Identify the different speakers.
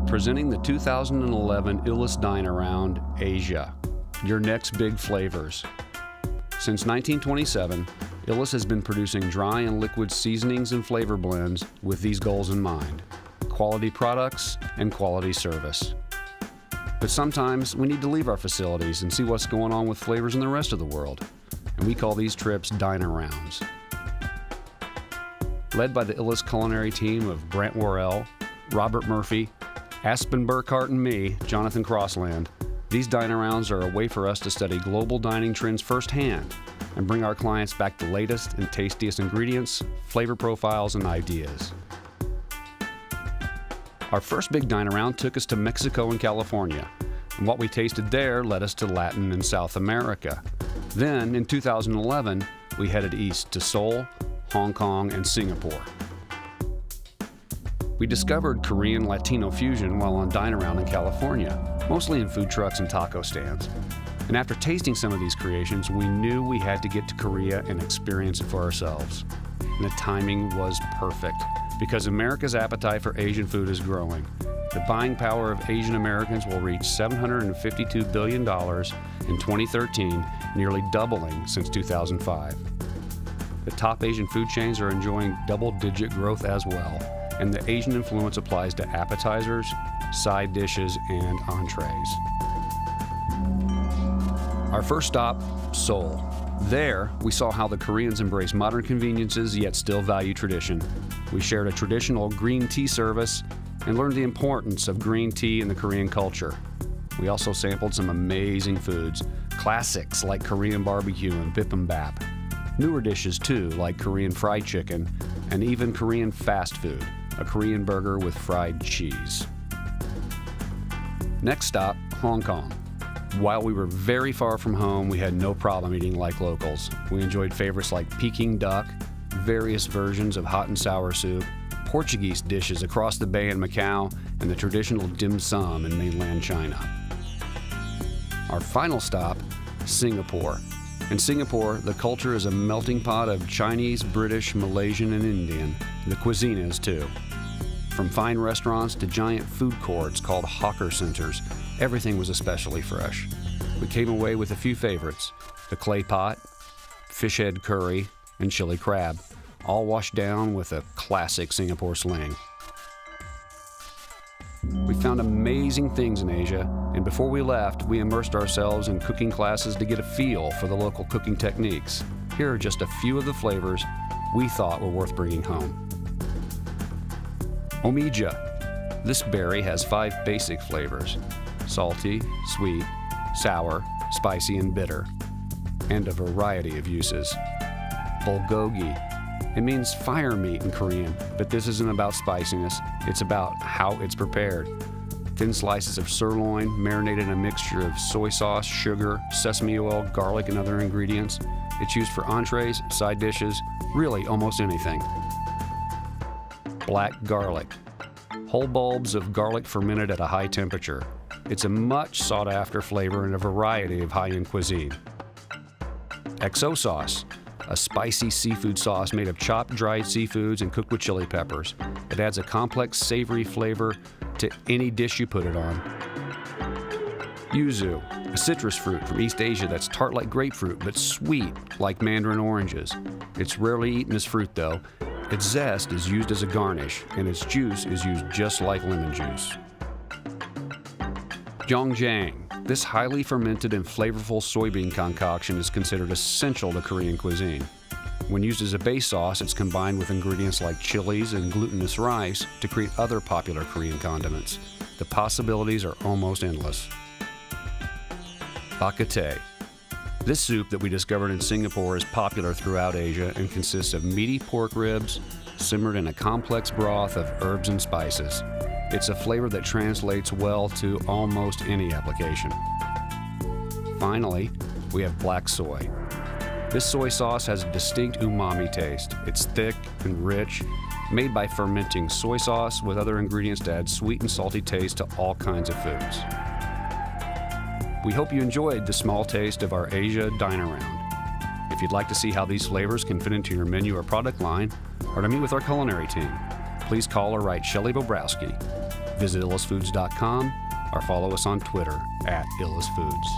Speaker 1: presenting the 2011 DineAround Asia, your next big flavors. Since 1927, Illis has been producing dry and liquid seasonings and flavor blends with these goals in mind: quality products and quality service. But sometimes we need to leave our facilities and see what's going on with flavors in the rest of the world, and we call these trips DineArounds. Led by the Illis culinary team of Brant Worrell, Robert Murphy, Aspen Burkhart, and me, Jonathan Crossland, these DineArounds are a way for us to study global dining trends firsthand and bring our clients back the latest and tastiest ingredients, flavor profiles, and ideas. Our first big DineAround took us to Mexico and California, and what we tasted there led us to Latin and South America. Then, in 2011, we headed east to Seoul, Hong Kong, and Singapore. We discovered Korean Latino fusion while on DineAround in California, mostly in food trucks and taco stands. And after tasting some of these creations, we knew we had to get to Korea and experience it for ourselves. And the timing was perfect, because America's appetite for Asian food is growing. The buying power of Asian Americans will reach $752 billion in 2013, nearly doubling since 2005. The top Asian food chains are enjoying double-digit growth as well, and the Asian influence applies to appetizers, side dishes, and entrees. Our first stop, Seoul. There, we saw how the Koreans embrace modern conveniences yet still value tradition. We shared a traditional green tea service and learned the importance of green tea in the Korean culture. We also sampled some amazing foods, classics like Korean barbecue and bibimbap, newer dishes too like Korean fried chicken, and even Korean fast food, a Korean burger with fried cheese. Next stop, Hong Kong. While we were very far from home, we had no problem eating like locals. We enjoyed favorites like Peking duck, various versions of hot and sour soup, Portuguese dishes across the bay in Macau, and the traditional dim sum in mainland China. Our final stop, Singapore. In Singapore, the culture is a melting pot of Chinese, British, Malaysian, and Indian. The cuisine is too. From fine restaurants to giant food courts called hawker centers, everything was especially fresh. We came away with a few favorites: the clay pot, fish head curry, and chili crab, all washed down with a classic Singapore sling. We found amazing things in Asia, and before we left, we immersed ourselves in cooking classes to get a feel for the local cooking techniques. Here are just a few of the flavors we thought were worth bringing home. Omija. This berry has 5 basic flavors: salty, sweet, sour, spicy, and bitter, and a variety of uses. Bulgogi. It means fire meat in Korean, but this isn't about spiciness, it's about how it's prepared. Thin slices of sirloin marinated in a mixture of soy sauce, sugar, sesame oil, garlic, and other ingredients. It's used for entrees, side dishes, really almost anything. Black garlic. Whole bulbs of garlic fermented at a high temperature. It's a much sought-after flavor in a variety of high-end cuisine. XO sauce. A spicy seafood sauce made of chopped dried seafoods and cooked with chili peppers. It adds a complex savory flavor to any dish you put it on. Yuzu, a citrus fruit from East Asia that's tart like grapefruit but sweet like mandarin oranges. It's rarely eaten as fruit though. Its zest is used as a garnish, and its juice is used just like lemon juice. Doenjang. This highly fermented and flavorful soybean concoction is considered essential to Korean cuisine. When used as a base sauce, it's combined with ingredients like chilies and glutinous rice to create other popular Korean condiments. The possibilities are almost endless. Bakate. This soup that we discovered in Singapore is popular throughout Asia and consists of meaty pork ribs simmered in a complex broth of herbs and spices. It's a flavor that translates well to almost any application. Finally, we have black soy. This soy sauce has a distinct umami taste. It's thick and rich, made by fermenting soy sauce with other ingredients to add sweet and salty taste to all kinds of foods. We hope you enjoyed the small taste of our Asia DineAround. If you'd like to see how these flavors can fit into your menu or product line, or to meet with our culinary team, please call or write Shelley Bobrowski. Visit illusfoods.com or follow us on Twitter @illusfoods.